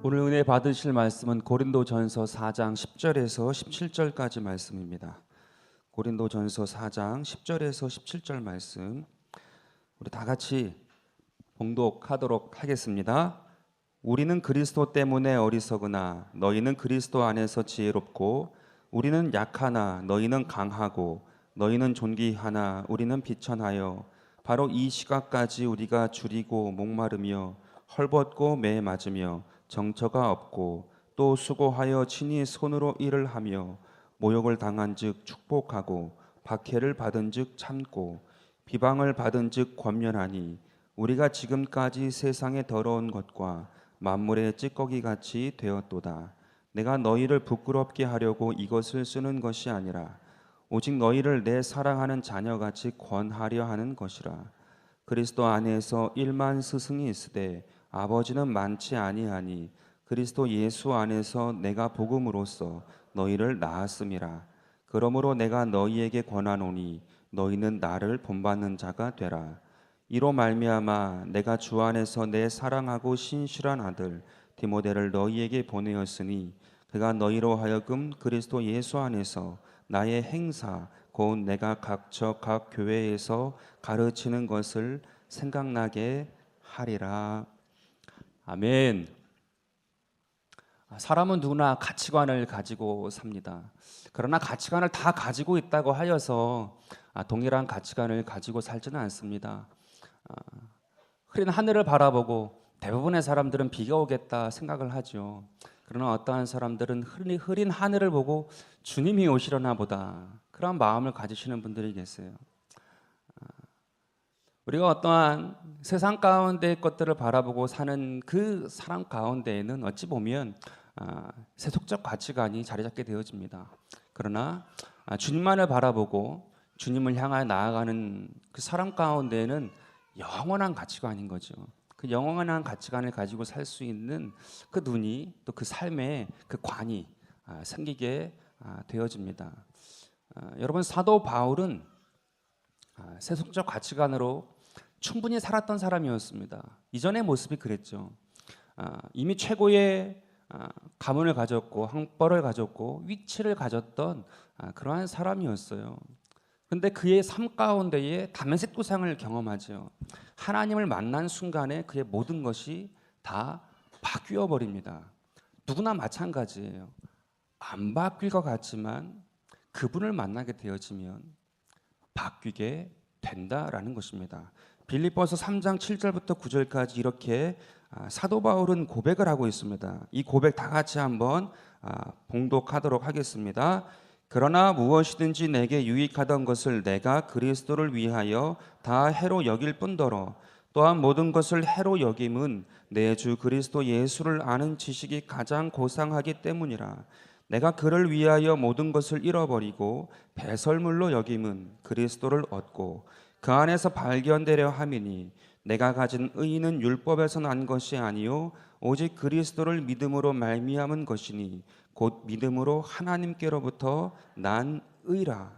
오늘 은혜 받으실 말씀은 고린도전서 4장 10절에서 17절까지 말씀입니다. 고린도전서 4장 10절에서 17절 말씀 우리 다 같이 봉독하도록 하겠습니다. 우리는 그리스도 때문에 어리석으나 너희는 그리스도 안에서 지혜롭고 우리는 약하나 너희는 강하고 너희는 존귀하나 우리는 비천하여 바로 이 시각까지 우리가 줄이고 목마르며 헐벗고 매 맞으며 정처가 없고 또 수고하여 친히 손으로 일을 하며 모욕을 당한즉 축복하고 박해를 받은즉 참고 비방을 받은즉 권면하니 우리가 지금까지 세상의 더러운 것과 만물의 찌꺼기 같이 되었도다. 내가 너희를 부끄럽게 하려고 이것을 쓰는 것이 아니라 오직 너희를 내 사랑하는 자녀같이 권하려 하는 것이라. 그리스도 안에서 1만 스승이 있으되 아버지는 많지 아니하니 그리스도 예수 안에서 내가 복음으로써 너희를 낳았음이라. 그러므로 내가 너희에게 권하노니 너희는 나를 본받는 자가 되라. 이로 말미암아 내가 주 안에서 내 사랑하고 신실한 아들 디모데를 너희에게 보내었으니 그가 너희로 하여금 그리스도 예수 안에서 나의 행사 곧 내가 각처 각 교회에서 가르치는 것을 생각나게 하리라. 아멘. 사람은 누구나 가치관을 가지고 삽니다. 그러나 가치관을 다 가지고 있다고 하여서 동일한 가치관을 가지고 살지는 않습니다. 흐린 하늘을 바라보고 대부분의 사람들은 비가 오겠다 생각을 하죠. 그러나 어떠한 사람들은 흐린 하늘을 보고 주님이 오시려나 보다 그런 마음을 가지시는 분들이 계세요. 우리가 어떠한 세상 가운데의 것들을 바라보고 사는 그 사람 가운데에는 어찌 보면 세속적 가치관이 자리 잡게 되어집니다. 그러나 주님만을 바라보고 주님을 향하여 나아가는 그 사람 가운데에는 영원한 가치관인 거죠. 그 영원한 가치관을 가지고 살 수 있는 그 눈이 또 그 삶의 그 관이 생기게 되어집니다. 여러분, 사도 바울은 세속적 가치관으로 충분히 살았던 사람이었습니다. 이전의 모습이 그랬죠. 이미 최고의 가문을 가졌고 형벌을 가졌고 위치를 가졌던 그러한 사람이었어요. 그런데 그의 삶 가운데에 다메섹 도상을 경험하죠. 하나님을 만난 순간에 그의 모든 것이 다 바뀌어 버립니다. 누구나 마찬가지예요. 안 바뀔 것 같지만 그분을 만나게 되어지면 바뀌게 된다라는 것입니다. 빌립보서 3장 7절부터 9절까지 이렇게 사도 바울은 고백을 하고 있습니다. 이 고백 다 같이 한번 봉독하도록 하겠습니다. 그러나 무엇이든지 내게 유익하던 것을 내가 그리스도를 위하여 다 해로 여길 뿐더러 또한 모든 것을 해로 여김은 내 주 그리스도 예수를 아는 지식이 가장 고상하기 때문이라. 내가 그를 위하여 모든 것을 잃어버리고 배설물로 여김은 그리스도를 얻고 그 안에서 발견되려 함이니 내가 가진 의는 율법에서 난 것이 아니요 오직 그리스도를 믿음으로 말미암은 것이니 곧 믿음으로 하나님께로부터 난 의라.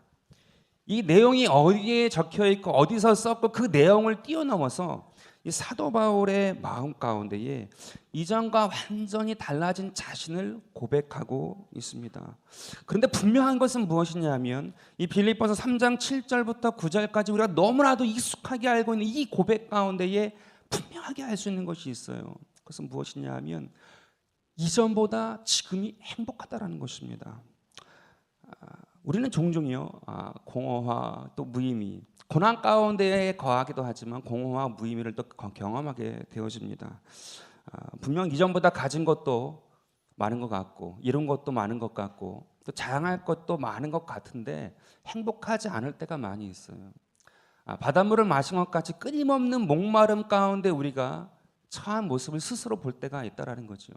이 내용이 어디에 적혀 있고 어디서 썼고 그 내용을 뛰어넘어서 이 사도 바울의 마음 가운데에 이전과 완전히 달라진 자신을 고백하고 있습니다. 그런데 분명한 것은 무엇이냐면 이 빌립보서 3장 7절부터 9절까지 우리가 너무나도 익숙하게 알고 있는 이 고백 가운데에 분명하게 알 수 있는 것이 있어요. 그것은 무엇이냐면 이전보다 지금이 행복하다라는 것입니다. 우리는 종종요 공허와 또 무의미, 고난 가운데에 거하기도 하지만 공허와 무의미를 또 경험하게 되어집니다. 분명 이전보다 가진 것도 많은 것 같고 이룬 것도 많은 것 같고 또 자랑할 것도 많은 것 같은데 행복하지 않을 때가 많이 있어요. 바닷물을 마신 것 같이 끊임없는 목마름 가운데 우리가 처한 모습을 스스로 볼 때가 있다라는 거죠.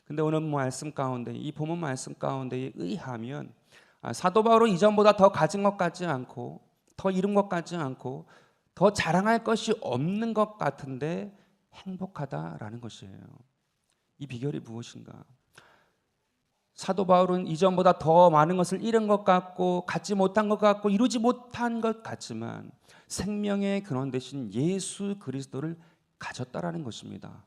근데 오늘 말씀 가운데 이 본문 말씀 가운데에 의하면 사도 바울은 이전보다 더 가진 것 같지 않고 더 이룬 것 같지 않고 더 자랑할 것이 없는 것 같은데 행복하다라는 것이에요. 이 비결이 무엇인가? 사도 바울은 이전보다 더 많은 것을 잃은 것 같고 갖지 못한 것 같고 이루지 못한 것 같지만 생명의 근원 되신 예수 그리스도를 가졌다라는 것입니다.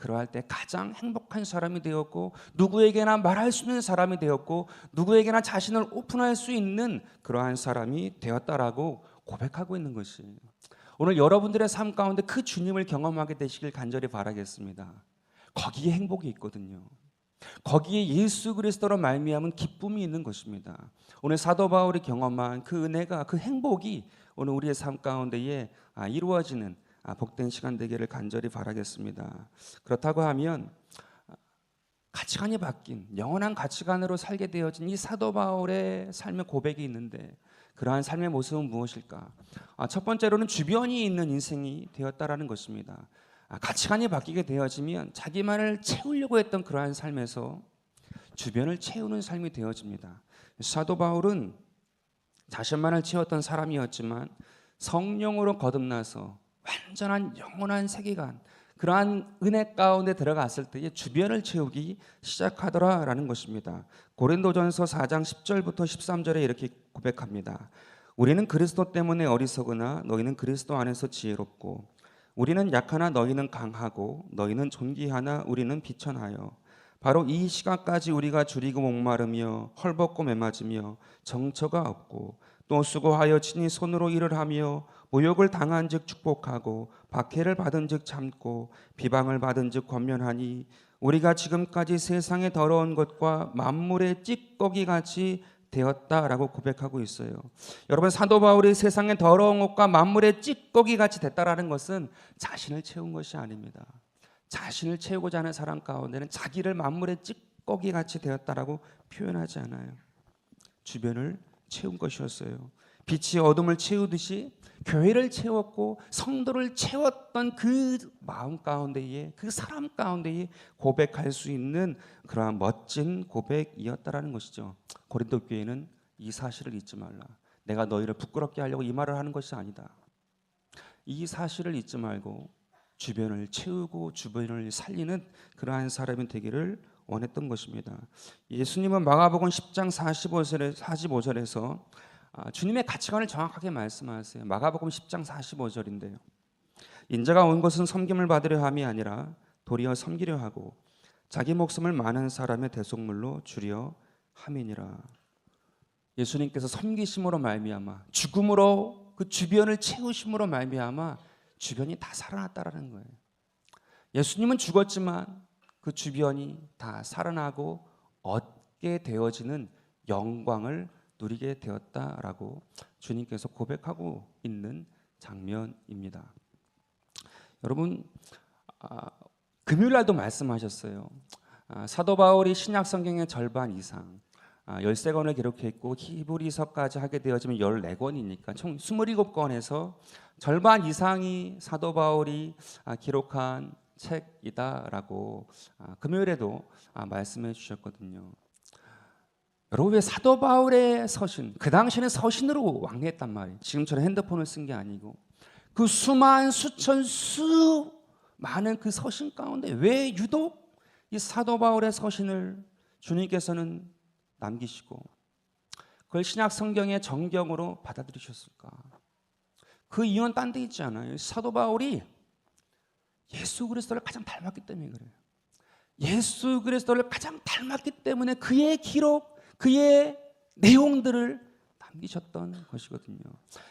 그러할 때 가장 행복한 사람이 되었고 누구에게나 말할 수 있는 사람이 되었고 누구에게나 자신을 오픈할 수 있는 그러한 사람이 되었다라고 고백하고 있는 것이에요. 오늘 여러분들의 삶 가운데 그 주님을 경험하게 되시길 간절히 바라겠습니다. 거기에 행복이 있거든요. 거기에 예수 그리스도로 말미암은 기쁨이 있는 것입니다. 오늘 사도 바울이 경험한 그 은혜가, 그 행복이 오늘 우리의 삶 가운데에 이루어지는 복된 시간 되기를 간절히 바라겠습니다. 그렇다고 하면 가치관이 바뀐 영원한 가치관으로 살게 되어진 이 사도 바울의 삶의 고백이 있는데 그러한 삶의 모습은 무엇일까? 첫 번째로는 주변이 있는 인생이 되었다라는 것입니다. 가치관이 바뀌게 되어지면 자기만을 채우려고 했던 그러한 삶에서 주변을 채우는 삶이 되어집니다. 사도 바울은 자신만을 채웠던 사람이었지만 성령으로 거듭나서 완전한 영원한 세계관, 그러한 은혜 가운데 들어갔을 때에 주변을 채우기 시작하더라라는 것입니다. 고린도전서 4장 10절부터 13절에 이렇게 고백합니다. 우리는 그리스도 때문에 어리석으나 너희는 그리스도 안에서 지혜롭고 우리는 약하나 너희는 강하고 너희는 존귀하나 우리는 비천하여 바로 이 시간까지 우리가 줄이고 목마르며 헐벗고 매맞으며 정처가 없고 또 수고하여 친히 손으로 일을 하며 모욕을 당한즉 축복하고 박해를 받은즉 참고 비방을 받은즉 권면하니 우리가 지금까지 세상의 더러운 것과 만물의 찌꺼기 같이 되었다라고 고백하고 있어요. 여러분, 사도 바울이 세상의 더러운 것과 만물의 찌꺼기 같이 됐다라는 것은 자신을 채운 것이 아닙니다. 자신을 채우고자 하는 사람 가운데는 자기를 만물의 찌꺼기 같이 되었다라고 표현하지 않아요. 주변을 채운 것이었어요. 빛이 어둠을 채우듯이 교회를 채웠고 성도를 채웠던 그 마음 가운데에, 그 사람 가운데에 고백할 수 있는 그러한 멋진 고백이었다라는 것이죠. 고린도 교회는 이 사실을 잊지 말라. 내가 너희를 부끄럽게 하려고 이 말을 하는 것이 아니다. 이 사실을 잊지 말고 주변을 채우고 주변을 살리는 그러한 사람이 되기를 원했던 것입니다. 예수님은 마가복음 10장 45절에서 주님의 가치관을 정확하게 말씀하세요. 마가복음 10장 45절인데요. 인자가 온 것은 섬김을 받으려 함이 아니라 도리어 섬기려 하고 자기 목숨을 많은 사람의 대속물로 주려 함이니라. 예수님께서 섬기심으로 말미암아 죽음으로 그 주변을 채우심으로 말미암아 주변이 다 살아났다라는 거예요. 예수님은 죽었지만 그 주변이 다 살아나고 얻게 되어지는 영광을 누리게 되었다라고 주님께서 고백하고 있는 장면입니다. 여러분, 금요일 날도 말씀하셨어요. 사도 바울이 신약 성경의 절반 이상 13권을 기록했고 히브리서까지 하게 되어지면 14권이니까 총 27권에서 절반 이상이 사도 바울이 기록한 책이다라고 금요일에도 말씀해 주셨거든요. 여러분, 왜 사도 바울의 서신, 그 당시에는 서신으로 왕래했단 말이에요. 지금처럼 핸드폰을 쓴 게 아니고 그 수만 수천 많은 그 서신 가운데 왜 유독 이 사도 바울의 서신을 주님께서는 남기시고 그걸 신약 성경의 정경으로 받아들이셨을까? 그 이유는 딴 데 있지 않아요. 사도 바울이 예수 그리스도를 가장 닮았기 때문에 그래요. 예수 그리스도를 가장 닮았기 때문에 그의 기록, 그의 내용들을 남기셨던 것이거든요.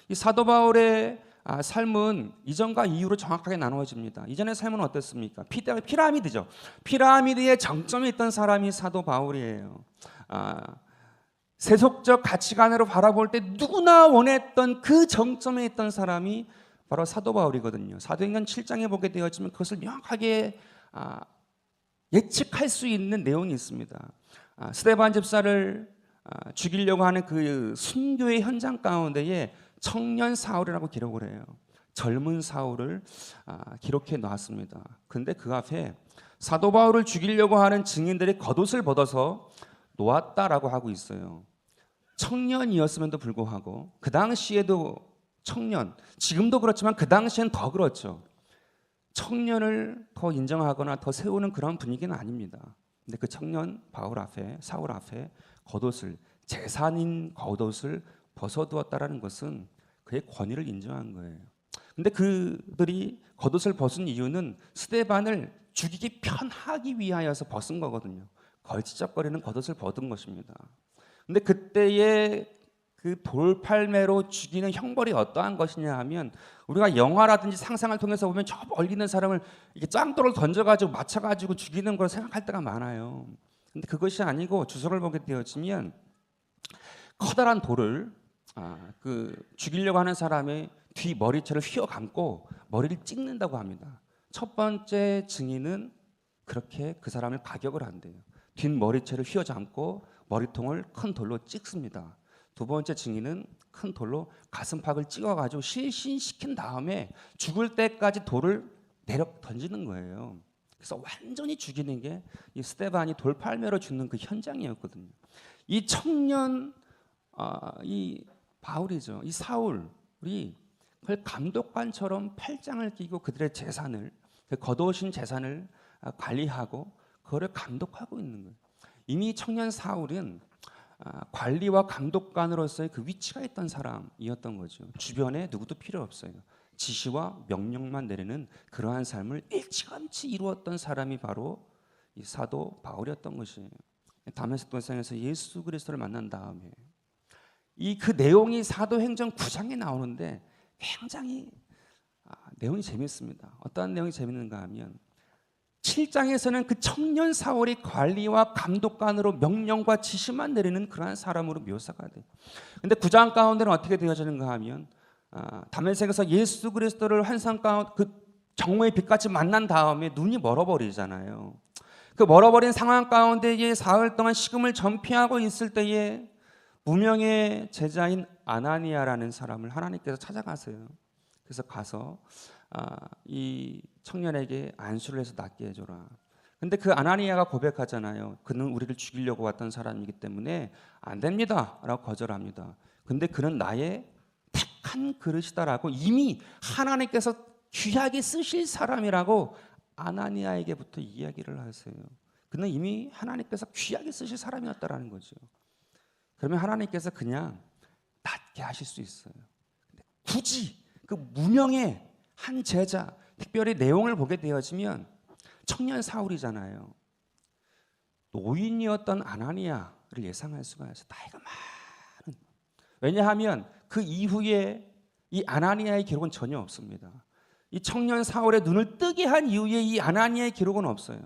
이 사도 바울의 삶은 이전과 이후로 정확하게 나누어집니다. 이전의 삶은 어땠습니까? 피라미드죠. 피라미드의 정점에 있던 사람이 사도 바울이에요. 세속적 가치관으로 바라볼 때 누구나 원했던 그 정점에 있던 사람이 바로 사도 바울이거든요. 사도행전 7장에 보게 되어지면 그것을 명확하게 예측할 수 있는 내용이 있습니다. 스데반 집사를 죽이려고 하는 그 순교의 현장 가운데에 청년 사울이라고 기록을 해요. 젊은 사울을 기록해 놨습니다. 그런데 그 앞에 사도 바울을 죽이려고 하는 증인들이 겉옷을 벗어서 놓았다라고 하고 있어요. 청년이었음에도 불구하고 그 당시에도 청년, 지금도 그렇지만 그 당시엔 더 그렇죠. 청년을 더 인정하거나 더 세우는 그런 분위기는 아닙니다. 근데 그 청년 사울 앞에 겉옷을, 재산인 겉옷을 벗어두었다라는 것은 그의 권위를 인정한 거예요. 근데 그들이 겉옷을 벗은 이유는 스데반을 죽이기 편하기 위하여서 벗은 거거든요. 걸치적거리는 겉옷을 벗은 것입니다. 근데 그때의 그 돌팔매로 죽이는 형벌이 어떠한 것이냐 하면, 우리가 영화라든지 상상을 통해서 보면 저 멀리 있는 사람을 이렇게 짱돌을 던져가지고 맞춰가지고 죽이는 걸 생각할 때가 많아요. 근데 그것이 아니고 주석을 보게 되어지면 커다란 돌을 죽이려고 하는 사람의 뒤 머리채를 휘어 감고 머리를 찍는다고 합니다. 첫 번째 증인은 그렇게 그 사람을 가격을 한대요. 뒷 머리채를 휘어 감고 머리통을 큰 돌로 찍습니다. 두 번째 증인은 큰 돌로 가슴팍을 찍어가지고 실신시킨 다음에 죽을 때까지 돌을 내려 던지는 거예요. 그래서 완전히 죽이는 게 이 스데반이 돌팔매로 죽는 그 현장이었거든요. 이 청년, 이 바울이죠. 이 사울이 그걸 감독관처럼 팔짱을 끼고 그들의 재산을, 그 거두신 재산을 관리하고 그거를 감독하고 있는 거예요. 이미 청년 사울은 관리와 감독관으로서의 그 위치가 있던 사람이었던 거죠. 주변에 누구도 필요 없어요. 지시와 명령만 내리는 그러한 삶을 일찌감치 이루었던 사람이 바로 이 사도 바울이었던 것이에요. 다메섹 도상에서 예수 그리스도를 만난 다음에 그 내용이 사도행전 9장에 나오는데 굉장히 내용이 재밌습니다. 어떠한 내용이 재밌는가 하면 7장에서는 그 청년 사울이 관리와 감독관으로 명령과 지시만 내리는 그러한 사람으로 묘사가 돼요. 근데 9장 가운데는 어떻게 되어지는가 하면 다메섹에서 예수 그리스도를 환상 가운데 그 정오의 빛같이 만난 다음에 눈이 멀어버리잖아요. 그 멀어버린 상황 가운데에 사흘 동안 식음을 전폐하고 있을 때에 무명의 제자인 아나니아라는 사람을 하나님께서 찾아가세요. 그래서 가서 이 청년에게 안수를 해서 낫게 해줘라. 근데 그 아나니아가 고백하잖아요. 그는 우리를 죽이려고 왔던 사람이기 때문에 안 됩니다 라고 거절합니다. 근데 그는 나의 택한 그릇이다라고 이미 하나님께서 귀하게 쓰실 사람이라고 아나니아에게부터 이야기를 하세요. 그는 이미 하나님께서 귀하게 쓰실 사람이었다라는 거죠. 그러면 하나님께서 그냥 낫게 하실 수 있어요. 근데 굳이 그 무명의 한 제자, 특별히 내용을 보게 되어지면 청년 사울이잖아요. 노인이었던 아나니아를 예상할 수가 있어요. 나이가 많은. 왜냐하면 그 이후에 이 아나니아의 기록은 전혀 없습니다. 이 청년 사울의 눈을 뜨게 한 이후에 이 아나니아의 기록은 없어요.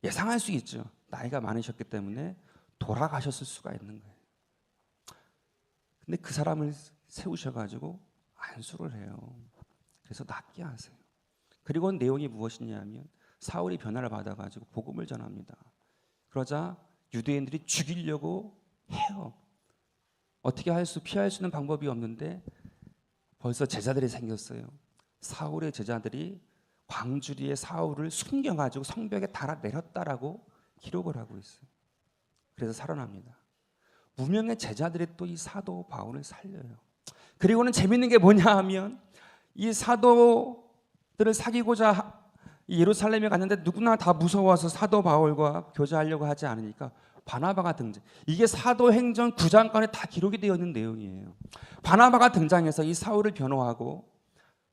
예상할 수 있죠. 나이가 많으셨기 때문에 돌아가셨을 수가 있는 거예요. 근데 그 사람을 세우셔가지고 안수를 해요. 그래서 낫게 하세요. 그리고 내용이 무엇이냐면 사울이 변화를 받아가지고 복음을 전합니다. 그러자 유대인들이 죽이려고 해요. 어떻게 피할 수 있는 방법이 없는데 벌써 제자들이 생겼어요. 사울의 제자들이 광주리에 사울을 숨겨가지고 성벽에 달아내렸다라고 기록을 하고 있어요. 그래서 살아납니다. 무명의 제자들이 또 이 사도 바울을 살려요. 그리고는 재밌는 게 뭐냐 하면 이 사도들을 사귀고자 예루살렘에 갔는데 누구나 다 무서워서 사도 바울과 교제하려고 하지 않으니까 바나바가 등장. 이게 사도행전 9장간에 다 기록이 되어 있는 내용이에요. 바나바가 등장해서 이 사울을 변호하고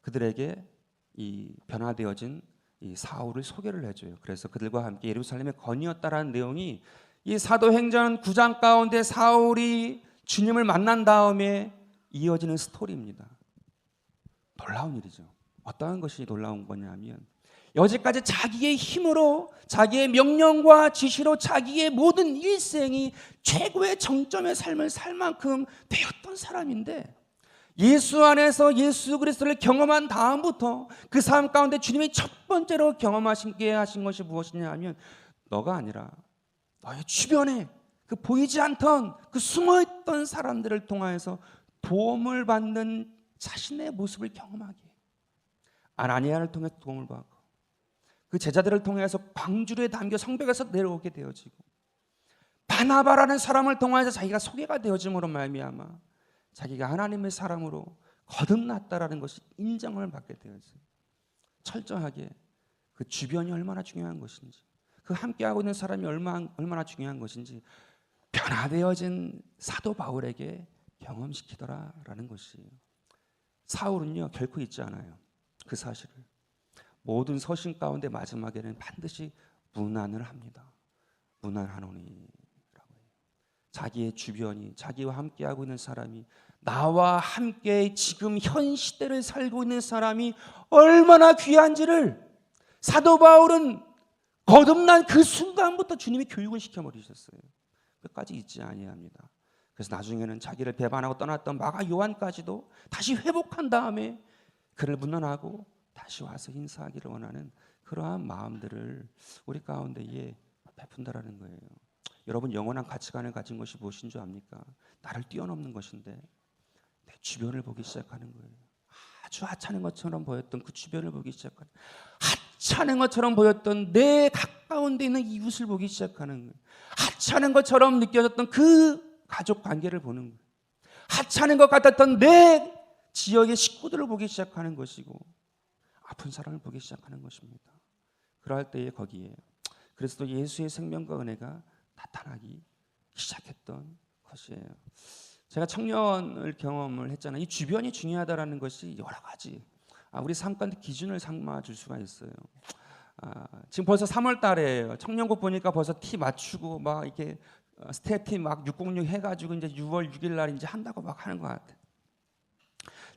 그들에게 이 변화되어진 이 사울을 소개를 해줘요. 그래서 그들과 함께 예루살렘에 건이었다라는 내용이 이 사도행전 9장 가운데 사울이 주님을 만난 다음에 이어지는 스토리입니다. 놀라운 일이죠. 어떠한 것이 놀라운 거냐면 여지까지 자기의 힘으로 자기의 명령과 지시로 자기의 모든 일생이 최고의 정점의 삶을 살 만큼 되었던 사람인데 예수 안에서 예수 그리스도를 경험한 다음부터 그 삶 가운데 주님이 첫 번째로 경험하시게 하신 것이 무엇이냐 하면 너가 아니라 너의 주변에 그 보이지 않던 그 숨어있던 사람들을 통하여서 도움을 받는 자신의 모습을 경험하게 아나니아를 통해 도움을 받고 그 제자들을 통해서 광주리에 담겨 성벽에서 내려오게 되어지고 바나바라는 사람을 통해서 자기가 소개가 되어짐으로 말미암아 자기가 하나님의 사람으로 거듭났다라는 것이 인정을 받게 되어져요. 철저하게 그 주변이 얼마나 중요한 것인지 그 함께하고 있는 사람이 얼마나 중요한 것인지 변화되어진 사도 바울에게 경험시키더라라는 것이에요. 사울은요 결코 잊지 않아요. 그 사실을. 모든 서신 가운데 마지막에는 반드시 문안을 합니다. 문안하노니. 자기의 주변이, 자기와 함께하고 있는 사람이, 나와 함께 지금 현 시대를 살고 있는 사람이 얼마나 귀한지를 사도 바울은 거듭난 그 순간부터 주님이 교육을 시켜버리셨어요. 끝까지 잊지 아니합니다. 그래서 나중에는 자기를 배반하고 떠났던 마가 요한까지도 다시 회복한 다음에 그를 문안하고 다시 와서 인사하기를 원하는 그러한 마음들을 우리 가운데에 베푼다라는 거예요. 여러분, 영원한 가치관을 가진 것이 무엇인 줄 압니까? 나를 뛰어넘는 것인데 내 주변을 보기 시작하는 거예요. 아주 하찮은 것처럼 보였던 그 주변을 보기 시작하는, 하찮은 것처럼 보였던 내 가까운 데 있는 이웃을 보기 시작하는 거예요. 하찮은 것처럼 느껴졌던 그 가족 관계를 보는 거예요. 하찮은 것 같았던 내 지역의 식구들을 보기 시작하는 것이고, 아픈 사람을 보기 시작하는 것입니다. 그럴 때에 거기에 그리스도 예수의 생명과 은혜가 나타나기 시작했던 것이에요. 제가 청년을 경험을 했잖아요. 이 주변이 중요하다라는 것이 여러 가지 우리 삶 가운데 기준을 삼아줄 수가 있어요. 지금 벌써 3월 달이에요. 청년국 보니까 벌써 티 맞추고 막 이렇게 스텝팀 막 606 해가지고 이제 6월 6일 날 이제 한다고 막 하는 것 같아요.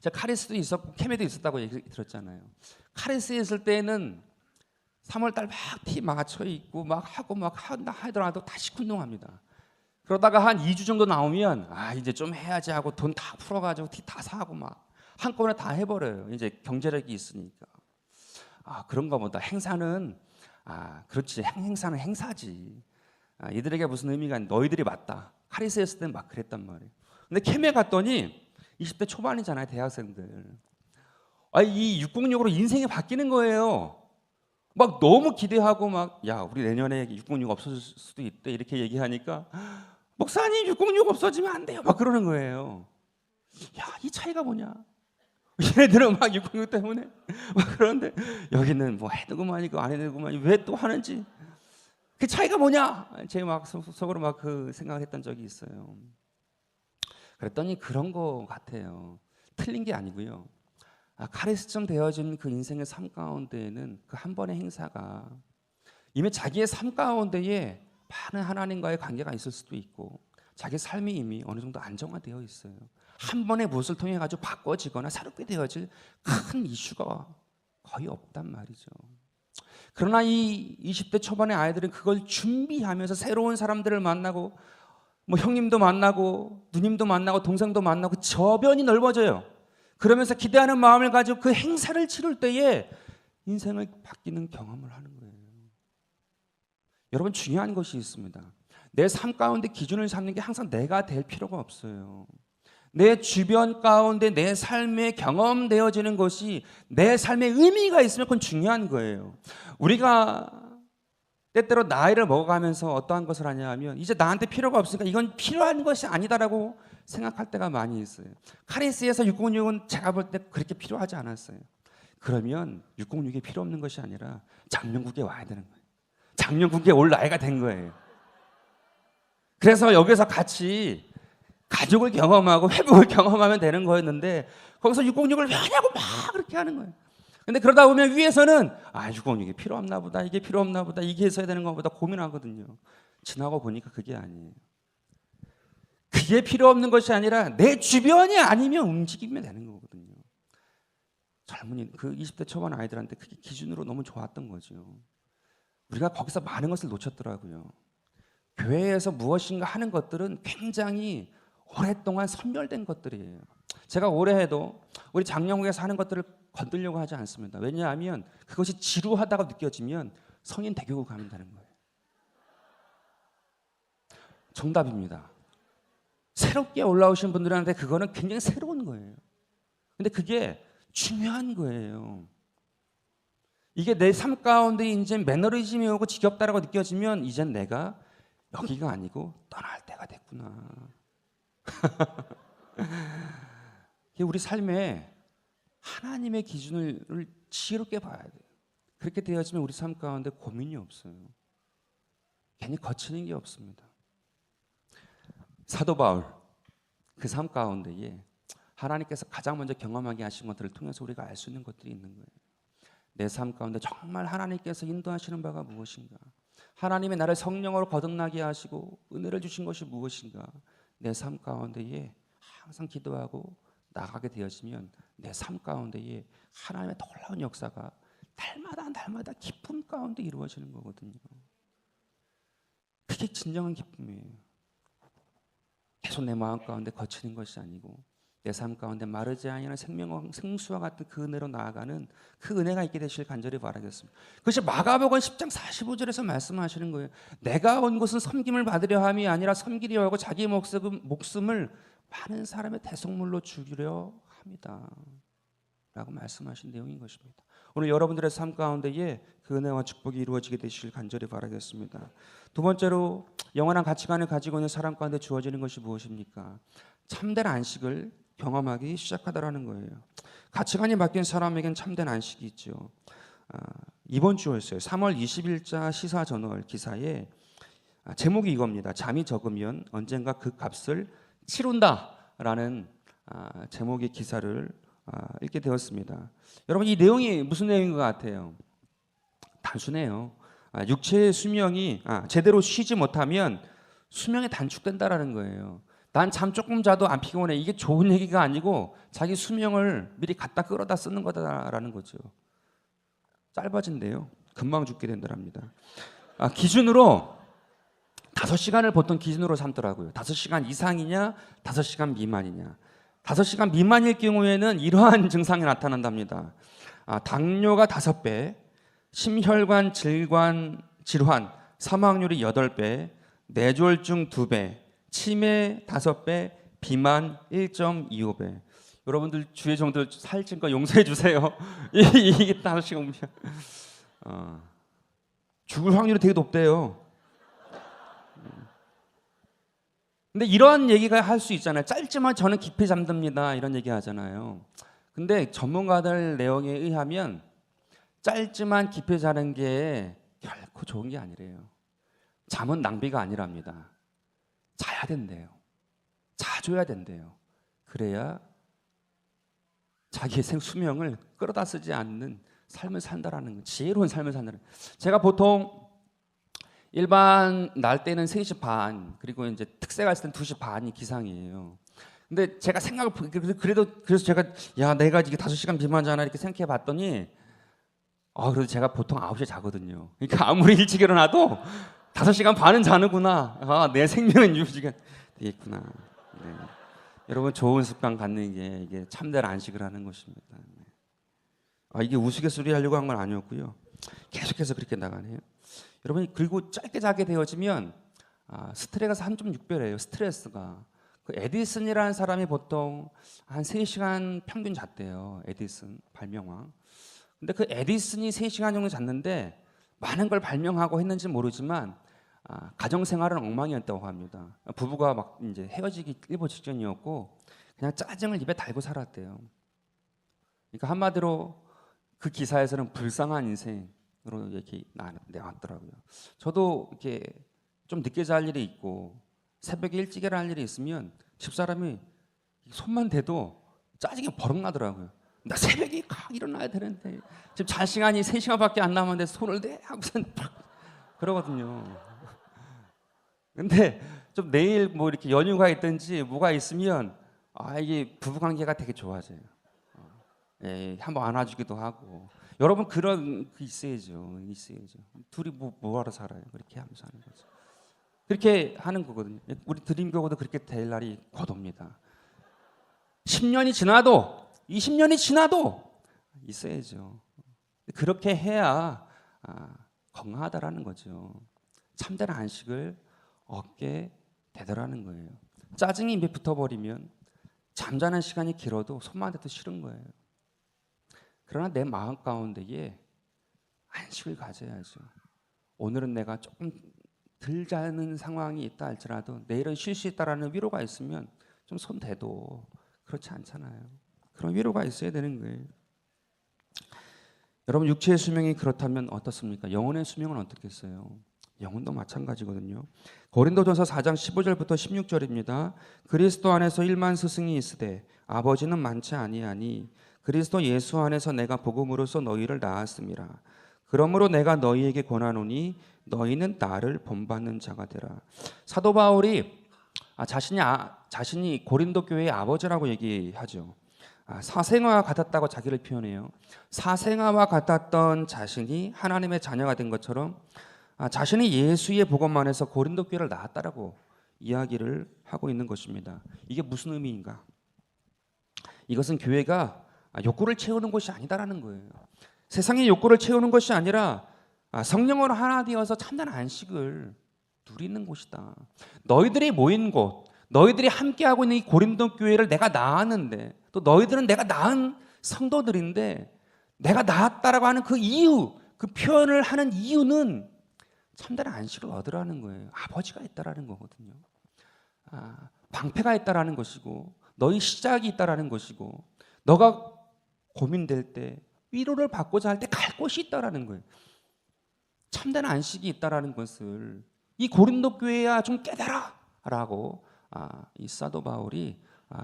제가 카리스도 있었고 케메도 있었다고 얘기 들었잖아요. 카리스에 있을 때는 3월 달 막 티 맞춰 있고 막 하고 막 한다 하더라도 다시 운동합니다. 그러다가 한 2주 정도 나오면 이제 좀 해야지 하고 돈 다 풀어가지고 티 다 사고 막 한꺼번에 다 해버려요. 이제 경제력이 있으니까. 그런가 보다. 행사는 그렇지. 행사는 행사지. 이들에게 무슨 의미가 있는, 너희들이 맞다. 카리스에 있을 때는 막 그랬단 말이에요. 근데 캠에 갔더니 20대 초반이잖아요, 대학생들. 이 606으로 인생이 바뀌는 거예요. 막 너무 기대하고 막, 야, 우리 내년에 606 없어질 수도 있대 이렇게 얘기하니까, 목사님 606 없어지면 안 돼요 막 그러는 거예요. 야, 이 차이가 뭐냐? 얘네들은 막 606 때문에 막 그러는데 여기는 뭐 해도 그만이고 안 해도 그만이 왜 또 하는지, 그 차이가 뭐냐? 제가 막 속으로 막 그 생각을 했던 적이 있어요. 그랬더니 그런 거 같아요. 틀린 게 아니고요. 카리스쯤 되어진 그 인생의 삶 가운데에는 그 한 번의 행사가 이미 자기의 삶 가운데에 많은 하나님과의 관계가 있을 수도 있고, 자기 삶이 이미 어느 정도 안정화되어 있어요. 한 번의 무엇을 통해 가지고 바꿔지거나 새롭게 되어질 큰 이슈가 거의 없단 말이죠. 그러나 이 20대 초반의 아이들은 그걸 준비하면서 새로운 사람들을 만나고, 뭐 형님도 만나고 누님도 만나고 동생도 만나고 저변이 넓어져요. 그러면서 기대하는 마음을 가지고 그 행사를 치를 때에 인생을 바뀌는 경험을 하는 거예요. 여러분, 중요한 것이 있습니다. 내 삶 가운데 기준을 삼는 게 항상 내가 될 필요가 없어요. 내 주변 가운데 내 삶에 경험되어지는 것이 내 삶에 의미가 있으면 그건 중요한 거예요. 우리가 때때로 나이를 먹어가면서 어떠한 것을 하냐 하면, 이제 나한테 필요가 없으니까 이건 필요한 것이 아니다라고 생각할 때가 많이 있어요. 카리스에서 606은 제가 볼 때 그렇게 필요하지 않았어요. 그러면 606이 필요 없는 것이 아니라 장명국에 와야 되는 거예요. 장명국에 올 나이가 된 거예요. 그래서 여기서 같이 가족을 경험하고 회복을 경험하면 되는 거였는데, 거기서 606을 왜 하냐고 막 그렇게 하는 거예요. 근데 그러다 보면 위에서는 606이 필요 없나 보다, 이게 필요 없나 보다, 이게 있어야 되는 것보다 고민하거든요. 지나고 보니까 그게 아니에요. 그게 필요 없는 것이 아니라 내 주변이 아니면 움직이면 되는 거거든요. 젊은이, 그 20대 초반 아이들한테 그게 기준으로 너무 좋았던 거죠. 우리가 거기서 많은 것을 놓쳤더라고요. 교회에서 무엇인가 하는 것들은 굉장히 오랫동안 선별된 것들이에요. 제가 올해 해도 우리 장영국에서 하는 것들을 건들려고 하지 않습니다. 왜냐하면 그것이 지루하다고 느껴지면 성인 대교구 가면 되는 거예요. 정답입니다. 새롭게 올라오신 분들한테 그거는 굉장히 새로운 거예요. 근데 그게 중요한 거예요. 이게 내 삶 가운데 이제 매너리즘이 오고 지겹다라고 느껴지면 이젠 내가 여기가 아니고 떠날 때가 됐구나. 우리 삶에 하나님의 기준을 지혜롭게 봐야 돼요. 그렇게 되어지면 우리 삶 가운데 고민이 없어요. 괜히 거치는 게 없습니다. 사도 바울, 그 삶 가운데에 하나님께서 가장 먼저 경험하게 하신 것들을 통해서 우리가 알 수 있는 것들이 있는 거예요. 내 삶 가운데 정말 하나님께서 인도하시는 바가 무엇인가? 하나님의 나를 성령으로 거듭나게 하시고 은혜를 주신 것이 무엇인가? 내 삶 가운데에 항상 기도하고 나가게 되어지면 내 삶 가운데에 하나님의 놀라운 역사가 날마다 기쁨 가운데 이루어지는 거거든요. 그게 진정한 기쁨이에요. 계속 내 마음 가운데 거치는 것이 아니고 내 삶 가운데 마르지 아니하는 생명과 생수와 같은 그 은혜로 나아가는 그 은혜가 있게 되실 간절히 바라겠습니다. 그것이 마가복음 10장 45절에서 말씀하시는 거예요. 내가 온 것은 섬김을 받으려 함이 아니라 섬기려 하고 자기 목숨을 많은 사람의 대속물로 주려 합니다. 라고 말씀하신 내용인 것입니다. 오늘 여러분들의 삶 가운데에 그 은혜와 축복이 이루어지게 되시길 간절히 바라겠습니다. 두 번째로 영원한 가치관을 가지고 있는 사람 가운데 주어지는 것이 무엇입니까? 참된 안식을 경험하기 시작하다라는 거예요. 가치관이 바뀐 사람에겐 참된 안식이 있죠. 이번 주였어요. 3월 20일자 시사저널 기사에 제목이 이겁니다. 잠이 적으면 언젠가 그 값을 치룬다라는 제목의 기사를 읽게 되었습니다. 여러분, 이 내용이 무슨 내용인 것 같아요? 단순해요. 육체의 수명이 제대로 쉬지 못하면 수명이 단축된다라는 거예요. 난 잠 조금 자도 안 피곤해. 이게 좋은 얘기가 아니고 자기 수명을 미리 갖다 끌어다 쓰는 거다라는 거죠. 짧아진대요. 금방 죽게 된다랍니다. 기준으로 5시간을 보통 기준으로 삼더라고요. 5시간 이상이냐, 5시간 미만이냐. 5시간 미만일 경우에는 이러한 증상이 나타난답니다. 당뇨가 5배, 심혈관 질환 사망률이 8배, 뇌졸중 2배, 치매 5배, 비만 1.25배. 여러분들 주의 종들 살찐 거 용서해 주세요. 이게 5시간 죽을 확률이 되게 높대요. 근데 이런 얘기가 할 수 있잖아요. 짧지만 저는 깊이 잠듭니다. 이런 얘기 하잖아요. 근데 전문가들 내용에 의하면 짧지만 깊이 자는 게 결코 좋은 게 아니래요. 잠은 낭비가 아니랍니다. 자야 된대요. 자줘야 된대요. 그래야 자기의 수명을 끌어다 쓰지 않는 삶을 산다라는 거, 지혜로운 삶을 산다는 거. 제가 보통 일반 날 때는 3시 반, 그리고 이제 특세 갔을 때는 2시 반이 기상이에요. 근데 제가 그래서 제가 내가 이게 5시간 미만 자나 이렇게 생각해 봤더니 그래도 제가 보통 9시에 자거든요. 그러니까 아무리 일찍 일어나도 5시간 반은 자는구나. 내 생명은 유지가 되겠구나. 네. 여러분, 좋은 습관 갖는 게 이게 참된 안식을 하는 것입니다. 이게 우스갯소리 하려고 한 건 아니었고요. 계속해서 그렇게 나가네요. 여러분이 그리고 짧게 자게 되어지면 스트레스가 3.6배래요. 스트레스가. 그 에디슨이라는 사람이 보통 한 3시간 평균 잤대요. 에디슨 발명왕. 근데 그 에디슨이 3시간 정도 잤는데 많은 걸 발명하고 했는지 모르지만 가정 생활은 엉망이었다고 합니다. 부부가 막 이제 헤어지기 일보 직전이었고 그냥 짜증을 입에 달고 살았대요. 그러니까 한마디로 그 기사에서는 불쌍한 인생으로 이렇게 나왔더라고요. 저도 이렇게 좀 늦게 잘 일이 있고 새벽에 일찍 일어날 일이 있으면 집사람이 손만 대도 짜증이 버럭 나더라고요. 나 새벽에 일어나야 되는데 지금 잘 시간이 3시간밖에 안 남았는데 손을 대 하고선 팍 그러거든요. 근데 좀 내일 뭐 이렇게 연휴가 있든지 뭐가 있으면 이게 부부 관계가 되게 좋아져요. 한번 안아주기도 하고. 여러분 그런 그 있어야죠. 둘이 뭐하러 살아요? 그렇게 하면서 하는 거죠. 그렇게 하는 거거든요. 우리 드림교회도 그렇게 될 날이 곧 옵니다. 10년이 지나도 20년이 지나도 있어야죠. 그렇게 해야 건강하다라는 거죠. 참된 안식을 얻게 되더라는 거예요. 짜증이 입에 붙어버리면 잠자는 시간이 길어도 손만 대도 싫은 거예요. 그러나 내 마음 가운데에 안식을 가져야죠. 오늘은 내가 조금 덜 자는 상황이 있다 할지라도 내일은 쉴 수 있다라는 위로가 있으면 좀 손 대도 그렇지 않잖아요. 그런 위로가 있어야 되는 거예요. 여러분, 육체의 수명이 그렇다면 어떻습니까? 영혼의 수명은 어떻겠어요? 영혼도 마찬가지거든요. 고린도전서 4장 15절부터 16절입니다. 그리스도 안에서 1만 스승이 있으되 아버지는 많지 아니하니 그리스도 예수 안에서 내가 복음으로써 너희를 낳았음이라. 그러므로 내가 너희에게 권하노니 너희는 나를 본받는 자가 되라. 사도 바울이 자신이 고린도 교회의 아버지라고 얘기하죠. 사생아와 같았다고 자기를 표현해요. 사생아와 같았던 자신이 하나님의 자녀가 된 것처럼 자신이 예수의 복음 안에서 고린도 교회를 낳았다라고 이야기를 하고 있는 것입니다. 이게 무슨 의미인가? 이것은 교회가 욕구를 채우는 곳이 아니다라는 거예요. 세상의 욕구를 채우는 것이 아니라 성령으로 하나 되어서 참된 안식을 누리는 곳이다. 너희들이 모인 곳, 너희들이 함께하고 있는 이 고린도 교회를 내가 낳았는데, 또 너희들은 내가 낳은 성도들인데, 내가 낳았다라고 하는 그 이유, 그 표현을 하는 이유는 참된 안식을 얻으라는 거예요. 아버지가 있다라는 거거든요. 방패가 있다라는 것이고, 너희 시작이 있다라는 것이고, 너가 고민될 때, 위로를 받고자 할 때 갈 곳이 있다라는 거예요. 참된 안식이 있다라는 것을 이 고린도 교회야 좀 깨달아라고 이 사도 바울이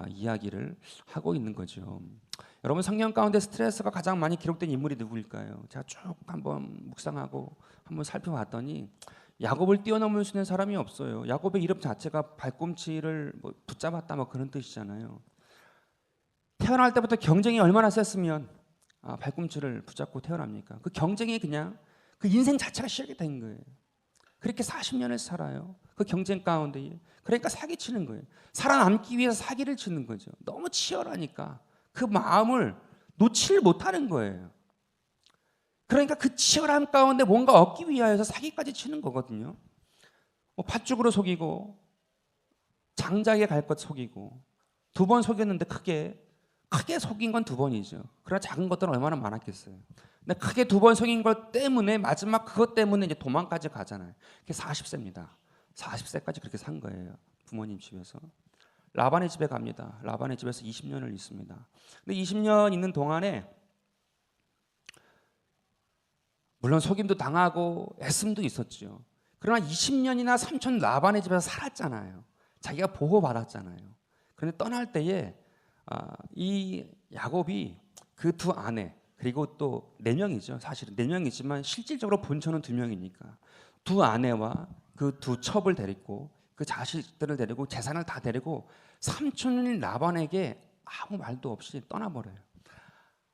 이야기를 하고 있는 거죠. 여러분, 성경 가운데 스트레스가 가장 많이 기록된 인물이 누구일까요? 제가 쭉 한번 묵상하고 한번 살펴봤더니 야곱을 뛰어넘을 수 있는 사람이 없어요. 야곱의 이름 자체가 발꿈치를 붙잡았다 그런 뜻이잖아요. 태어날 때부터 경쟁이 얼마나 셌으면 발꿈치를 붙잡고 태어납니까? 그 경쟁이 그냥 그 인생 자체가 시작이 된 거예요. 그렇게 40년을 살아요. 그 경쟁 가운데. 그러니까 사기치는 거예요. 살아남기 위해서 사기를 치는 거죠. 너무 치열하니까 그 마음을 놓지 못하는 거예요. 그러니까 그 치열함 가운데 뭔가 얻기 위하여서 사기까지 치는 거거든요. 팥죽으로 속이고 장자에게 갈 것 속이고 2번 속였는데 크게 속인 건 2번이죠. 그러나 작은 것들은 얼마나 많았겠어요. 근데 크게 2번 속인 것 때문에 마지막 그것 때문에 이제 도망까지 가잖아요. 그게 40세입니다. 40세까지 그렇게 산 거예요. 부모님 집에서. 라반의 집에 갑니다. 라반의 집에서 20년을 있습니다. 근데 20년 있는 동안에 물론 속임도 당하고 애씀도 있었죠. 그러나 20년이나 삼촌 라반의 집에서 살았잖아요. 자기가 보호받았잖아요. 그런데 떠날 때에 이 야곱이 그 2 아내 그리고 또 4명이죠. 사실은 4명이지만 실질적으로 본처는 2명이니까 2 아내와 그 2 첩을 데리고 그 자식들을 데리고 재산을 다 데리고 삼촌인 라반에게 아무 말도 없이 떠나버려요.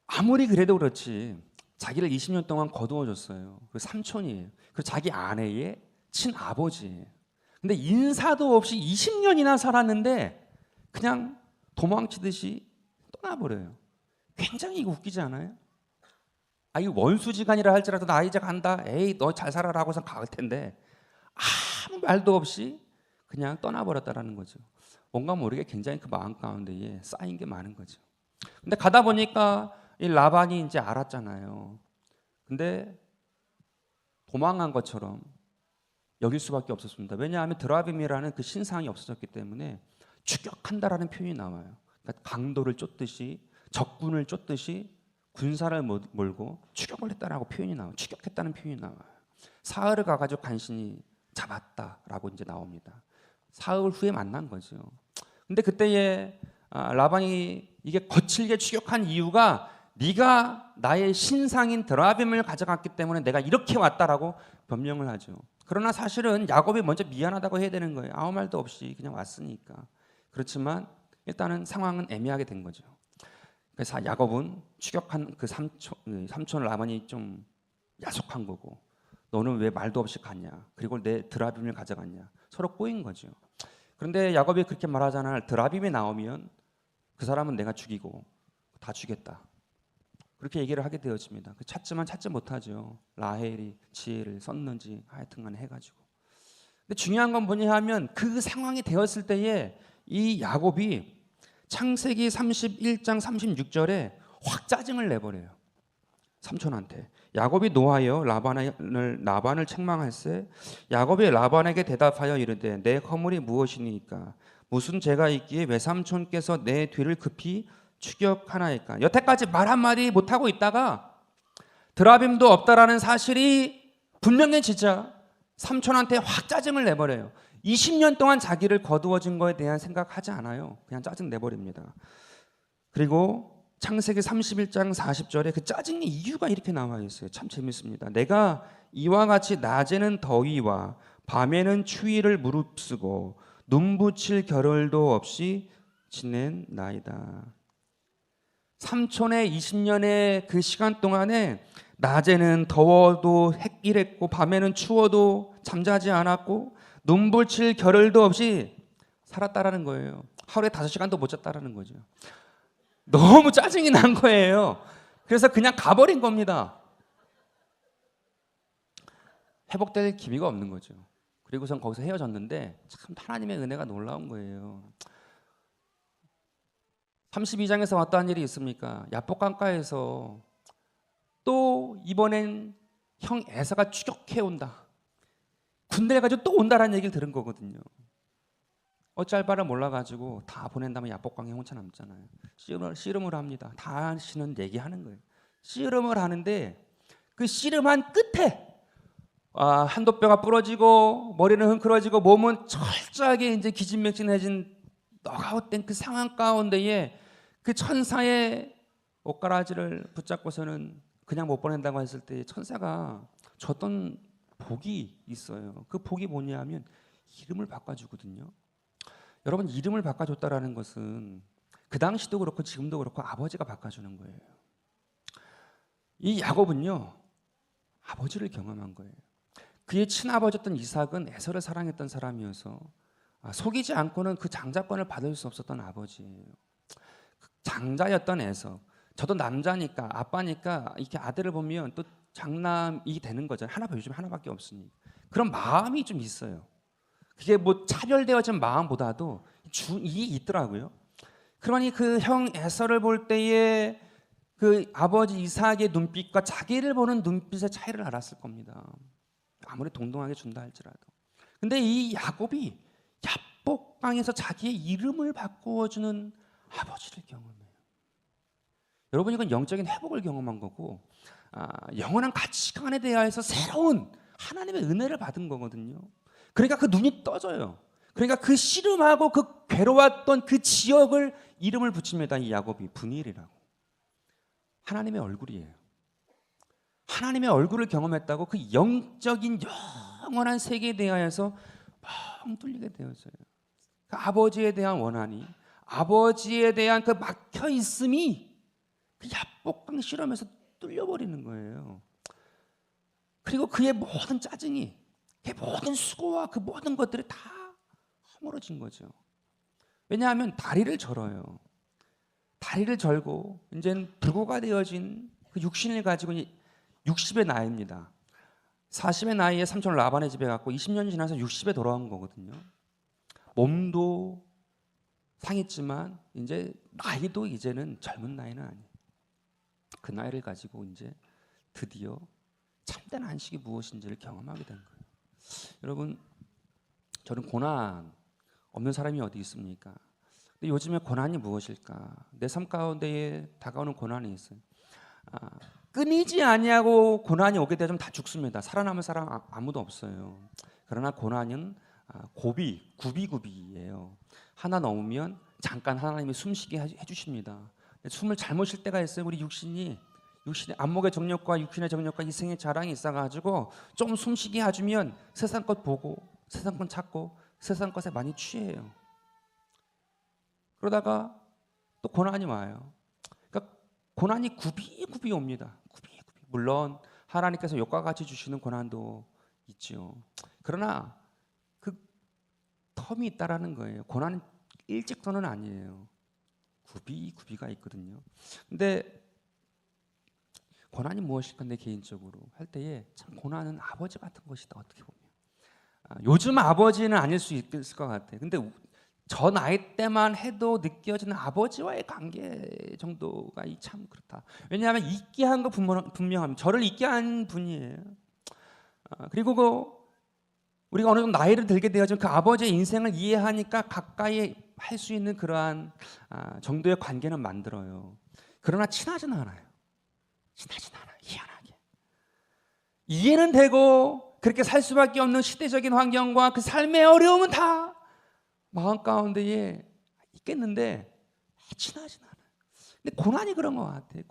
아무리 그래도 그렇지 자기를 20년 동안 거두어줬어요. 그 삼촌이에요. 그 자기 아내의 친아버지예요. 근데 인사도 없이 20년이나 살았는데 그냥 도망치듯이 떠나버려요. 굉장히 이거 웃기지 않아요? 이 원수지간이라 할지라도 나 이제 간다. 에이 너 잘 살아라 하고서 갈 텐데 아무 말도 없이 그냥 떠나버렸다라는 거죠. 뭔가 모르게 굉장히 그 마음 가운데에 쌓인 게 많은 거죠. 근데 가다 보니까 이 라반이 이제 알았잖아요. 근데 도망간 것처럼 여길 수밖에 없었습니다. 왜냐하면 드라빔이라는 그 신상이 없어졌기 때문에 추격한다라는 표현이 나와요. 그러니까 강도를 쫓듯이 적군을 쫓듯이 군사를 몰고 추격을 했다라고 표현이 나와요. 추격했다는 표현이 나와요. 사흘을 가가지고 간신히 잡았다라고 이제 나옵니다. 사흘 후에 만난 거죠. 근데 그때에 라반이 이게 거칠게 추격한 이유가 네가 나의 신상인 드라빔을 가져갔기 때문에 내가 이렇게 왔다라고 변명을 하죠. 그러나 사실은 야곱이 먼저 미안하다고 해야 되는 거예요. 아무 말도 없이 그냥 왔으니까. 그렇지만 일단은 상황은 애매하게 된 거죠. 그래서 야곱은 추격한 그 삼촌 라반이 좀 야속한 거고 너는 왜 말도 없이 갔냐. 그리고 내 드라빔을 가져갔냐. 서로 꼬인 거죠. 그런데 야곱이 그렇게 말하잖아. 드라빔이 나오면 그 사람은 내가 죽이고 다 주겠다. 그렇게 얘기를 하게 되어집니다. 찾지만 찾지 못하죠. 라헬이 지혜를 썼는지 하여튼간 해가지고. 근데 중요한 건 뭐냐 하면 그 상황이 되었을 때에 이 야곱이 창세기 31장 36절에 확 짜증을 내버려요. 삼촌한테. 야곱이 노하여 라반을 책망할세. 야곱이 라반에게 대답하여 이르되 내 허물이 무엇이니까 무슨 죄가 있기에 외삼촌께서 내 뒤를 급히 추격하나이까. 여태까지 말 한마디 못하고 있다가 드라빔도 없다라는 사실이 분명해지자 삼촌한테 확 짜증을 내버려요. 20년 동안 자기를 거두어진 거에 대한 생각하지 않아요. 그냥 짜증 내버립니다. 그리고 창세기 31장 40절에 그 짜증의 이유가 이렇게 나와 있어요. 참 재밌습니다. 내가 이와 같이 낮에는 더위와 밤에는 추위를 무릅쓰고 눈붙일 겨를도 없이 지낸나이다. 삼촌의 20년의 그 시간 동안에 낮에는 더워도 일했고 밤에는 추워도 잠자지 않았고 눈붙일 겨를도 없이 살았다라는 거예요. 하루에 5시간도 못 잤다라는 거죠. 너무 짜증이 난 거예요. 그래서 그냥 가버린 겁니다. 회복될 기미가 없는 거죠. 그리고선 거기서 헤어졌는데 참 하나님의 은혜가 놀라운 거예요. 32장에서 어떠한 일이 있습니까? 야복강가에서 또 이번엔 형 에사가 추격해 온다. 군대를 가지고 또 온다라는 얘기를 들은 거거든요. 어찌할 바를 몰라가지고 다 보낸 다음에 야복강에 혼자 남잖아요. 씨름을 합니다. 다시는 얘기하는 거예요. 씨름을 하는데 그 씨름한 끝에 한도 뼈가 부러지고 머리는 흥크러지고 몸은 철저하게 이제 기진맥진해진 너가웃된 그 상황 가운데에 그 천사의 옷가라지를 붙잡고서는 그냥 못 보낸다고 했을 때 천사가 줬던 복이 있어요. 그 복이 뭐냐면 이름을 바꿔주거든요. 여러분, 이름을 바꿔줬다라는 것은 그 당시도 그렇고 지금도 그렇고 아버지가 바꿔주는 거예요. 이 야곱은요, 아버지를 경험한 거예요. 그의 친아버지였던 이삭은 에서를 사랑했던 사람이어서 속이지 않고는 그 장자권을 받을 수 없었던 아버지예요. 장자였던 에서, 저도 남자니까 아빠니까 이렇게 아들을 보면 또 장남이 되는 거잖아요. 요즘 하나밖에 없으니 그런 마음이 좀 있어요. 그게 뭐 차별되어진 마음보다도 이익이 있더라고요. 그러니 그 형 에서를 볼 때에 그 아버지 이삭의 눈빛과 자기를 보는 눈빛의 차이를 알았을 겁니다. 아무리 동등하게 준다 할지라도. 근데 이 야곱이 야복강에서 자기의 이름을 바꾸어주는 아버지를 경험해요. 여러분, 이건 영적인 회복을 경험한 거고 영원한 가치관에 대하여서 새로운 하나님의 은혜를 받은 거거든요. 그러니까 그 눈이 떠져요. 그러니까 그 씨름하고 그 괴로웠던 그 지역을 이름을 붙입니다. 이 야곱이 분이엘이라고. 하나님의 얼굴이에요. 하나님의 얼굴을 경험했다고 그 영적인 영원한 세계에 대하여서 뻥 뚫리게 되었어요. 그 아버지에 대한 원한이, 아버지에 대한 그 막혀 있음이 그 야복강 실험에서 뚫려버리는 거예요. 그리고 그의 모든 짜증이, 그의 모든 수고와 그 모든 것들이 다 허물어진 거죠. 왜냐하면 다리를 절어요. 다리를 절고 이제는 불구가 되어진 그 육신을 가지고 60의 나이입니다. 40의 나이에 삼촌 라반의 집에 갔고 20년이 지나서 60에 돌아온 거거든요. 몸도 상했지만 이제 나이도 이제는 젊은 나이는 아니에요. 그 나이를 가지고 이제 드디어 참된 안식이 무엇인지를 경험하게 된 거예요. 여러분, 저는 고난 없는 사람이 어디 있습니까? 근데 요즘에 고난이 무엇일까? 내 삶 가운데에 다가오는 고난이 있어요. 끊이지 아니하고 고난이 오게 되면 다 죽습니다. 살아남을 사람 아무도 없어요. 그러나 고난은 구비구비예요. 하나 넘으면 잠깐 하나님이 숨쉬게 해주십니다. 숨을 잘못 쉴 때가 있어요. 우리 육신의 안목의 정력과 육신의 정력과 이생의 자랑이 있어가지고 좀 숨쉬게 해주면 세상 것 보고 세상 것 찾고 세상 것에 많이 취해요. 그러다가 또 고난이 와요. 그러니까 고난이 구비구비 옵니다. 구비구비. 물론 하나님께서 욕과 같이 주시는 고난도 있죠. 그러나 그 텀이 있다라는 거예요. 고난은 일직선은 아니에요. 구비가 있거든요. 근데 고난이 무엇일까? 내 개인적으로 할 때에 참 고난은 아버지 같은 것이다. 어떻게 보면 요즘 아버지는 아닐 수 있을 것 같아요. 근데 저 나이 때만 해도 느껴지는 아버지와의 관계 정도가 참 그렇다. 왜냐하면 있게 한 거 분명합니다. 저를 있게 한 분이에요. 그리고 우리가 어느 정도 나이를 들게 되어지면 그 아버지의 인생을 이해하니까 가까이 할 수 있는 그러한 정도의 관계는 만들어요. 그러나 친하지는 않아요. 희한하게. 이해는 되고 그렇게 살 수밖에 없는 시대적인 환경과 그 삶의 어려움은 다 마음 가운데에 있겠는데 친하지는 않아요. 근데 고난이 그런 것 같아요.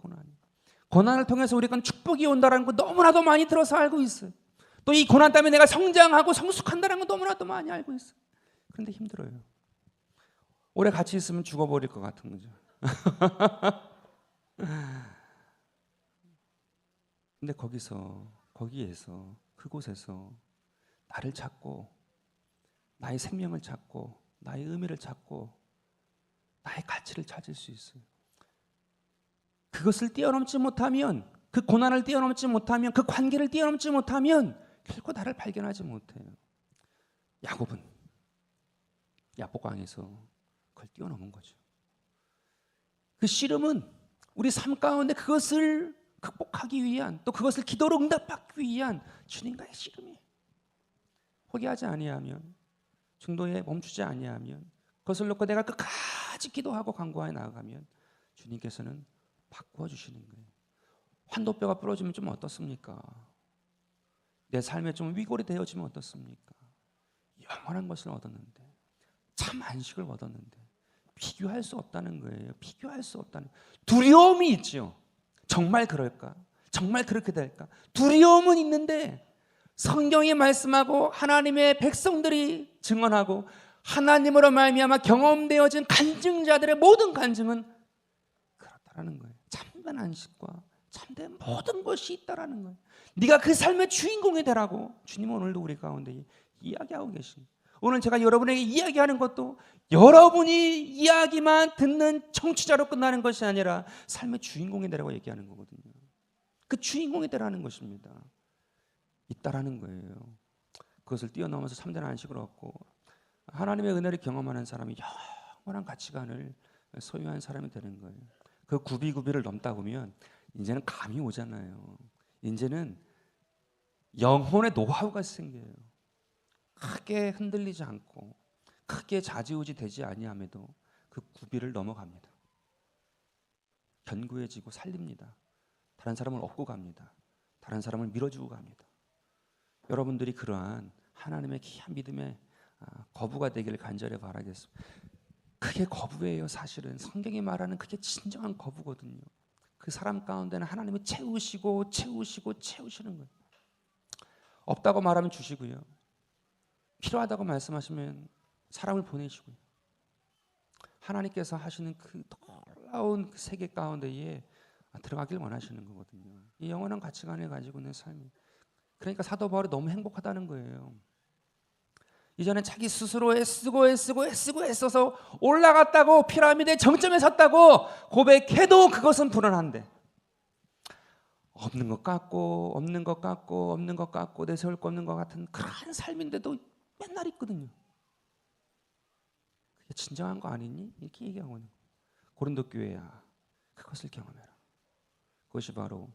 고난을 통해서 우리가 축복이 온다는 거 너무나도 많이 들어서 알고 있어요. 또 이 고난 때문에 내가 성장하고 성숙한다는 거 너무나도 많이 알고 있어요. 그런데 힘들어요. 오래 같이 있으면 죽어버릴 것 같은 거죠. 근데 거기에서 그곳에서 나를 찾고 나의 생명을 찾고 나의 의미를 찾고 나의 가치를 찾을 수 있어요. 그것을 뛰어넘지 못하면, 그 고난을 뛰어넘지 못하면, 그 관계를 뛰어넘지 못하면 결코 나를 발견하지 못해요. 야곱은 야복강에서 그걸 뛰어넘은 거죠. 그 씨름은 우리 삶 가운데 그것을 극복하기 위한, 또 그것을 기도로 응답받기 위한 주님과의 씨름이에요. 포기하지 아니하면, 중도에 멈추지 아니하면, 그것을 놓고 내가 끝까지 기도하고 간구하여 나아가면 주님께서는 바꾸어 주시는 거예요. 환도뼈가 부러지면 좀 어떻습니까? 내 삶에 좀 위골이 되어지면 어떻습니까? 영원한 것을 얻었는데, 참 안식을 얻었는데 비교할 수 없다는 거예요. 비교할 수 없다는, 두려움이 있죠. 정말 그럴까? 정말 그렇게 될까? 두려움은 있는데 성경이 말씀하고 하나님의 백성들이 증언하고 하나님으로 말미암아 경험되어진 간증자들의 모든 간증은 그렇다라는 거예요. 참된 안식과 참된 모든 것이 있다라는 거예요. 네가 그 삶의 주인공이 되라고 주님은 오늘도 우리 가운데 이야기하고 계십니다. 오늘 제가 여러분에게 이야기하는 것도 여러분이 이야기만 듣는 청취자로 끝나는 것이 아니라 삶의 주인공이 되라고 얘기하는 거거든요. 그 주인공이 되라는 것입니다. 있다라는 거예요. 그것을 뛰어넘어서 참된 안식을 얻고 하나님의 은혜를 경험하는 사람이 영원한 가치관을 소유한 사람이 되는 거예요. 그 구비구비를 넘다 보면 이제는 감이 오잖아요. 이제는 영혼의 노하우가 생겨요. 크게 흔들리지 않고 크게 좌지우지 되지 아니함에도 그 구비를 넘어갑니다. 견고해지고 살립니다. 다른 사람을 업고 갑니다. 다른 사람을 밀어주고 갑니다. 여러분들이 그러한 하나님의 귀한 믿음의 거부가 되기를 간절히 바라겠습니다. 그게 거부예요. 사실은 성경이 말하는 그게 진정한 거부거든요. 그 사람 가운데는 하나님이 채우시고 채우시는 거예요. 없다고 말하면 주시고요. 필요하다고 말씀하시면 사람을 보내시고요. 하나님께서 하시는 그 놀라운 그 세계 가운데에 들어가길 원하시는 거거든요. 이 영원한 가치관을 가지고 있는 삶이. 그러니까 사도 바울이 너무 행복하다는 거예요. 이전에 자기 스스로 애써서 올라갔다고, 피라미드의 정점에 섰다고 고백해도 그것은 불안한데, 없는 것 같고 내세울 거 없는 것 같은 그런 삶인데도 맨날 있거든요. 그게 진정한 거 아니니? 이렇게 얘기하고 있는 거예요. 고린도 교회야, 그것을 경험해라. 그것이 바로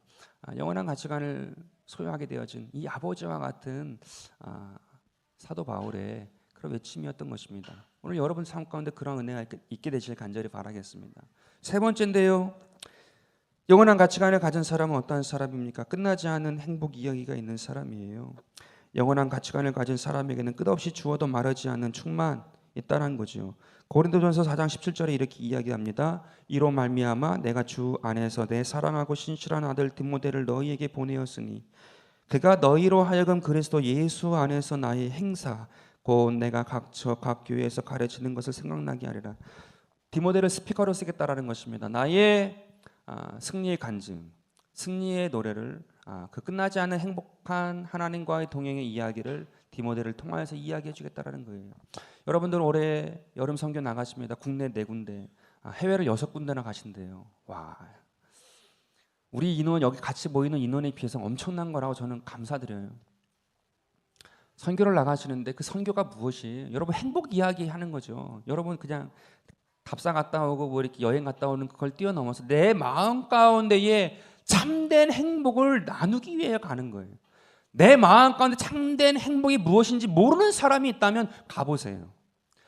영원한 가치관을 소유하게 되어진 이 아버지와 같은 사도 바울의 그런 외침이었던 것입니다. 오늘 여러분 삶 가운데 그런 은혜가 있게 되시길 간절히 바라겠습니다. 세 번째인데요, 영원한 가치관을 가진 사람은 어떠한 사람입니까? 끝나지 않은 행복 이야기가 있는 사람이에요. 영원한 가치관을 가진 사람에게는 끝없이 주어도 마르지 않는 충만이 있다는 거죠. 고린도전서 4장 17절에 이렇게 이야기합니다. 이로 말미암아 내가 주 안에서 내 사랑하고 신실한 아들 디모데를 너희에게 보내었으니 그가 너희로 하여금 그리스도 예수 안에서 나의 행사 곧 내가 각 교회에서 가르치는 것을 생각나게 하리라. 디모데를 스피커로 쓰겠다라는 것입니다. 나의 승리의 간증, 승리의 노래를, 그 끝나지 않은 행복한 하나님과의 동행의 이야기를 디모데를 통하여서 이야기해 주겠다라는 거예요. 여러분들 올해 여름 선교 나가십니다. 국내 4군데, 해외를 6군데나 가신대요. 와, 우리 인원, 여기 같이 모이는 인원에 비해서 엄청난 거라고 저는 감사드려요. 선교를 나가시는데 그 선교가 무엇이? 여러분 행복 이야기 하는 거죠. 여러분 그냥 답사 갔다 오고 뭐 이렇게 여행 갔다 오는 그걸 뛰어넘어서 내 마음 가운데에 참된 행복을 나누기 위해 가는 거예요. 내 마음 가운데 참된 행복이 무엇인지 모르는 사람이 있다면 가보세요.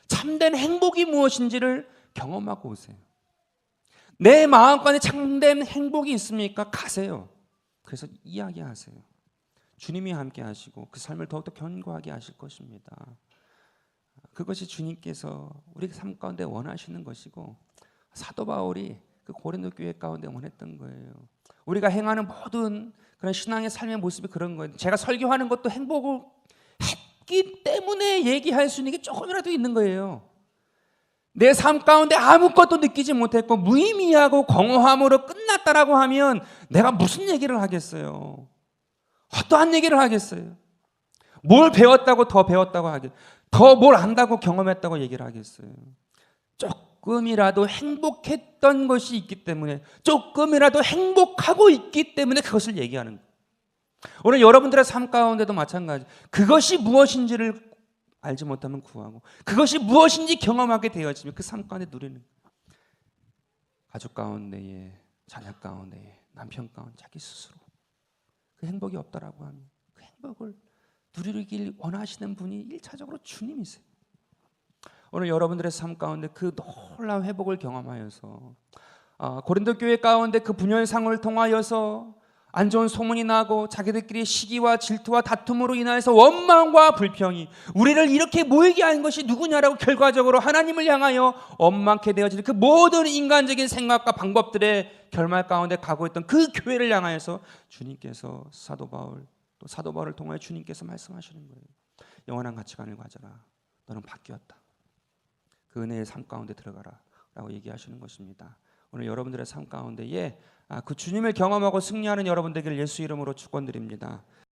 참된 행복이 무엇인지를 경험하고 오세요. 내 마음 가운데 참된 행복이 있습니까? 가세요. 그래서 이야기하세요. 주님이 함께 하시고 그 삶을 더욱더 견고하게 하실 것입니다. 그것이 주님께서 우리 삶 가운데 원하시는 것이고, 사도 바울이 그 고린도 교회 가운데 원했던 거예요. 우리가 행하는 모든 그런 신앙의 삶의 모습이 그런 거예요. 제가 설교하는 것도 행복을 했기 때문에 얘기할 수 있는 게 조금이라도 있는 거예요. 내 삶 가운데 아무것도 느끼지 못했고 무의미하고 공허함으로 끝났다라고 하면 내가 무슨 얘기를 하겠어요? 어떠한 얘기를 하겠어요? 뭘 배웠다고 더 배웠다고 하겠어요? 더 뭘 안다고 경험했다고 얘기를 하겠어요? 조금이라도 행복했던 것이 있기 때문에, 조금이라도 행복하고 있기 때문에 그것을 얘기하는 거예요. 오늘 여러분들의 삶 가운데도 마찬가지. 그것이 무엇인지를 알지 못하면 구하고, 그것이 무엇인지 경험하게 되어지면 그 삶 가운데 누리는 거예요. 가족 가운데에, 자녀 가운데에, 남편 가운데, 자기 스스로 그 행복이 없다라고 하면 그 행복을 누리길 원하시는 분이 1차적으로 주님이세요. 오늘 여러분들의 삶 가운데 그 놀라운 회복을 경험하여서 고린도 교회 가운데 그 분열상을 통하여서 안 좋은 소문이 나고 자기들끼리 시기와 질투와 다툼으로 인하여서 원망과 불평이 우리를 이렇게 모이게 한 것이 누구냐라고 결과적으로 하나님을 향하여 원망케 되어지는 그 모든 인간적인 생각과 방법들의 결말 가운데 가고 있던 그 교회를 향하여서 주님께서 사도 바울을 통하여 주님께서 말씀하시는 거예요. 영원한 가치관을 가져라. 너는 바뀌었다. 그 은혜의 삶 가운데 들어가라 라고 얘기하시는 것입니다. 오늘 여러분들의 삶 가운데에 그 주님을 경험하고 승리하는 여러분 되기를 예수 이름으로 축원드립니다.